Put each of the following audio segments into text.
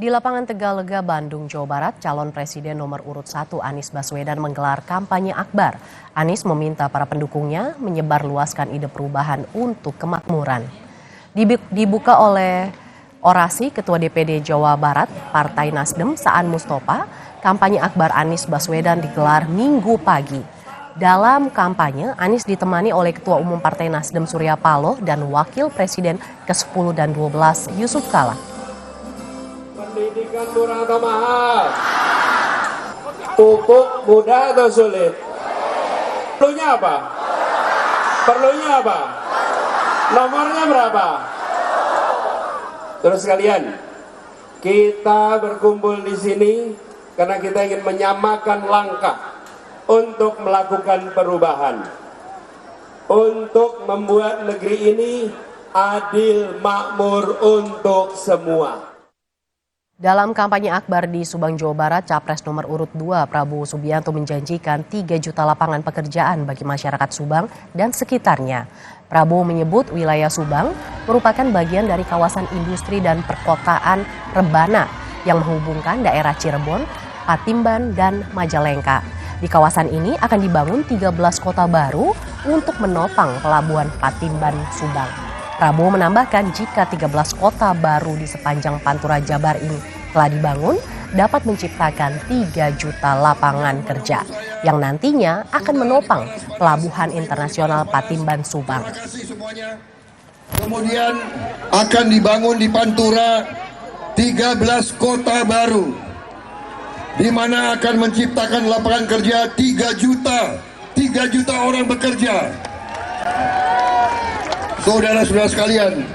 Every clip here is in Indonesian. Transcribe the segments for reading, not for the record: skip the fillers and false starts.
Di lapangan Tegalega, Bandung, Jawa Barat, calon presiden nomor urut 1 Anies Baswedan menggelar kampanye akbar. Anies meminta para pendukungnya menyebarluaskan ide perubahan untuk kemakmuran. Dibuka oleh orasi Ketua DPD Jawa Barat, Partai Nasdem, Saan Mustofa, kampanye akbar Anies Baswedan digelar Minggu pagi. Dalam kampanye, Anies ditemani oleh Ketua Umum Partai Nasdem Surya Paloh dan Wakil Presiden ke-10 dan 12 Yusuf Kala. Pendidikan murah atau mahal? Pupuk mudah atau sulit? Perlunya apa? Perlunya apa? Nomornya berapa? Terus sekalian, kita berkumpul di sini karena kita ingin menyamakan langkah untuk melakukan perubahan, untuk membuat negeri ini adil makmur untuk semua. Dalam kampanye akbar di Subang, Jawa Barat, Capres nomor urut 2 Prabowo Subianto menjanjikan 3 juta lapangan pekerjaan bagi masyarakat Subang dan sekitarnya. Prabowo menyebut wilayah Subang merupakan bagian dari kawasan industri dan perkotaan rebana yang menghubungkan daerah Cirebon, Patimban, dan Majalengka. Di kawasan ini akan dibangun 13 kota baru untuk menopang pelabuhan Patimban Subang. Prabowo menambahkan jika 13 kota baru di sepanjang Pantura Jabar ini telah dibangun, dapat menciptakan 3 juta lapangan kerja yang nantinya akan menopang pelabuhan internasional Patimban Subang. Kemudian akan dibangun di Pantura 13 kota baru, di mana akan menciptakan lapangan kerja 3 juta orang bekerja. Saudara-saudara sekalian,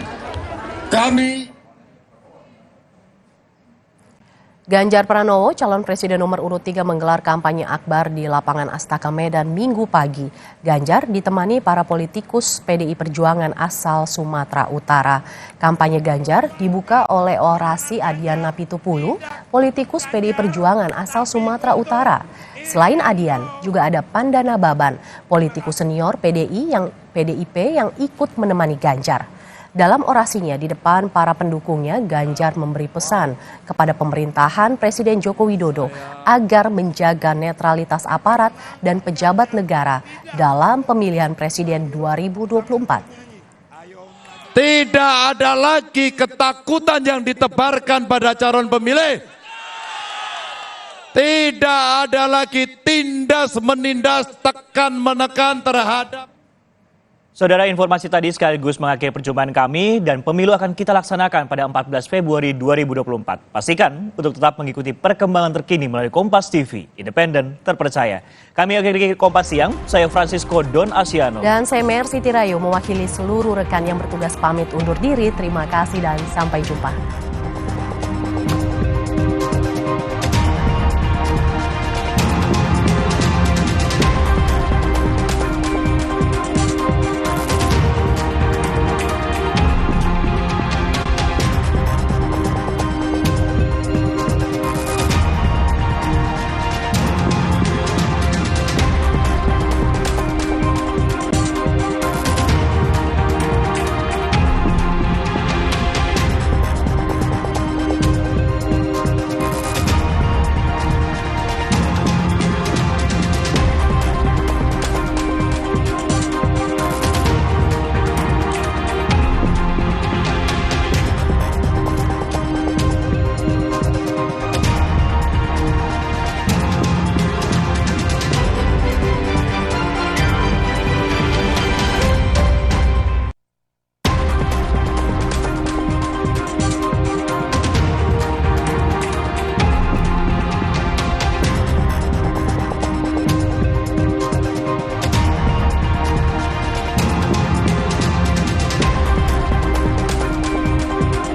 Ganjar Pranowo, calon presiden nomor urut 3 menggelar kampanye akbar di lapangan Astaka Medan Minggu pagi. Ganjar ditemani para politikus PDI Perjuangan asal Sumatera Utara. Kampanye Ganjar dibuka oleh orasi Adian Napitupulu, politikus PDI Perjuangan asal Sumatera Utara. Selain Adian, juga ada Pandana Baban, politikus senior PDIP yang ikut menemani Ganjar. Dalam orasinya di depan para pendukungnya, Ganjar memberi pesan kepada pemerintahan Presiden Joko Widodo agar menjaga netralitas aparat dan pejabat negara dalam pemilihan presiden 2024. Tidak ada lagi ketakutan yang ditebarkan pada calon pemilih. Tidak ada lagi tindas menindas, tekan menekan terhadap. Saudara, informasi tadi sekaligus mengakhiri perjumpaan kami dan pemilu akan kita laksanakan pada 14 Februari 2024. Pastikan untuk tetap mengikuti perkembangan terkini melalui Kompas TV, independen, terpercaya. Kami akhiri Kompas Siang, saya Francisco Don Asiano. Dan saya Mercy Tirayu mewakili seluruh rekan yang bertugas pamit undur diri. Terima kasih dan sampai jumpa.